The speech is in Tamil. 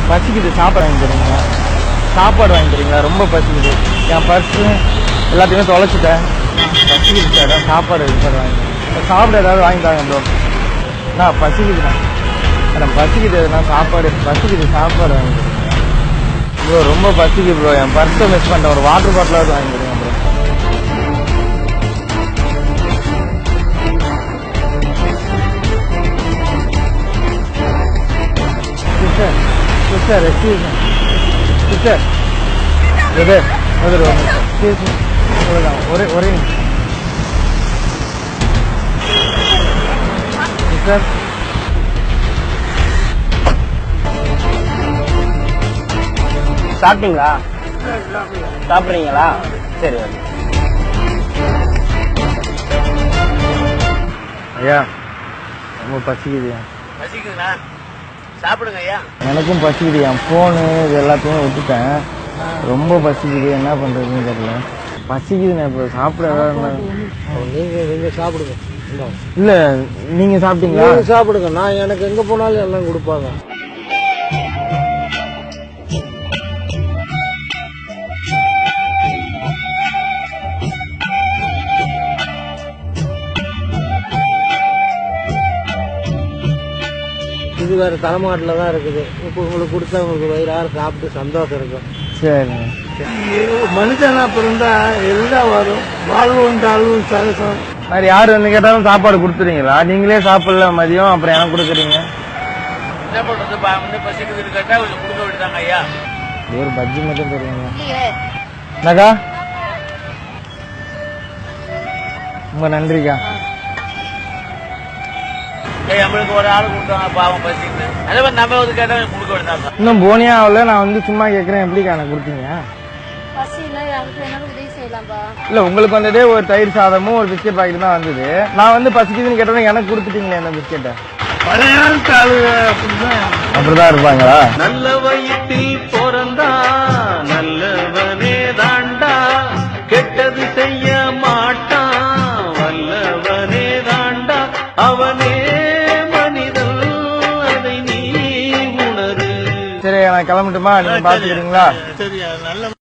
பசிக்குது, சாப்பாடு வாங்கி தரீங்களா? சாப்பாடு வாங்கி தரீங்களா? ரொம்ப பசிக்குது. என் பர்ஸு எல்லாத்தையுமே தொலைச்சிட்டேன். பசிக்குது சார், அதான் சாப்பாடு இருக்கு சார், வாங்கி சாப்பிட ஏதாவது வாங்கி தாங்க ப்ரோ. நான் பசிக்குதுண்ணா, மேடம் பசிக்குது, நான் சாப்பாடு பசிக்குது, சாப்பாடு வாங்கி தரீங்க ப்ரோ. ரொம்ப பசிக்குது ப்ரோ, என் பர்ஸை மிஸ் பண்ணிட்டேன். ஒரு வாட்டர் பாட்டிலாவது வாங்கி தரீங்க bro. Sister sister excuse me sister, ஒரே சிஸ்டர். சாப்பிட்டீங்களா? சாப்பிட்றீங்களா? சரி ஓகே. ஐயா ரொம்ப பசிக்குதுயா. பசிக்குதுண்ணா, சாப்பிடுங்க ஐயா. எனக்கும் பசிக்குது, என் ஃபோனு இது எல்லாத்தையும் விட்டுட்டேன். ரொம்ப பசிக்குது, என்ன பண்ணுறதுன்னு தெரியல. பசிக்குதுண்ணே, இப்போ சாப்பிட நீங்க சாப்பிடுங்க. இல்லை நீங்கள் சாப்பிட்டீங்களா? சாப்பிடுங்க, நான் எனக்கு எங்க போனாலும் எல்லாம் கொடுப்பாங்க. இது வேற தலைமாட்டில் தான் இருக்குது. இப்போ உங்களுக்கு கொடுத்தா உங்களுக்கு வயிறார சாப்பிட்டு சந்தோஷம் இருக்கும். சரி, மனுஷனா பிறந்தா எல்லாம் வரும். வாழ்வும் தாழ்வும் சரசம். வேறு யார் வந்து கேட்டாலும் சாப்பாடு கொடுத்துறீங்களா? நீங்களே சாப்பிடல மதியம், அப்புறம் எனக்கு கொடுக்குறீங்க. என்ன பண்றது, பசிக்குது கேட்டா கொஞ்சம் கொடுக்க விட்டுதாங்க ஐயா. ஒரு பஜ்ஜி மட்டும் தருவீங்க என்னக்கா? ரொம்ப நன்றிக்கா. நம்மளுக்கு ஒரு ஆள் கொடுத்தாங்க, பாவம் பசிக்குது. அதே மாதிரி நம்ம வந்து கேட்டா கொடுக்க விட்டுதாங்க. இன்னும் போனியா ஆகல, நான் வந்து சும்மா கேட்குறேன். எப்படிக்கா எனக்கு கொடுத்தீங்க? இல்ல உங்களுக்கு வந்ததே ஒரு தயிர் சாதமும் ஒரு பிஸ்கெட் பாக்கெட் தான் வந்தது. நான் வந்து பசிக்குதுன்னு கேட்டோம், எனக்கு கொடுத்துட்டீங்களே அந்த பிஸ்கெட்டை. அப்படிதான் இருப்பாங்களா? நல்ல வயிற்றில் பிறந்தா நல்லவனே தாண்டா, கெட்டது செய்ய மாட்டான் வல்லவனே தாண்டா, அவனே மனிதன் அதை நீ உணரு. சரி நான் கிளம்பட்டுமா? நீங்க பாத்துக்கிறீங்களா? சரி, நல்ல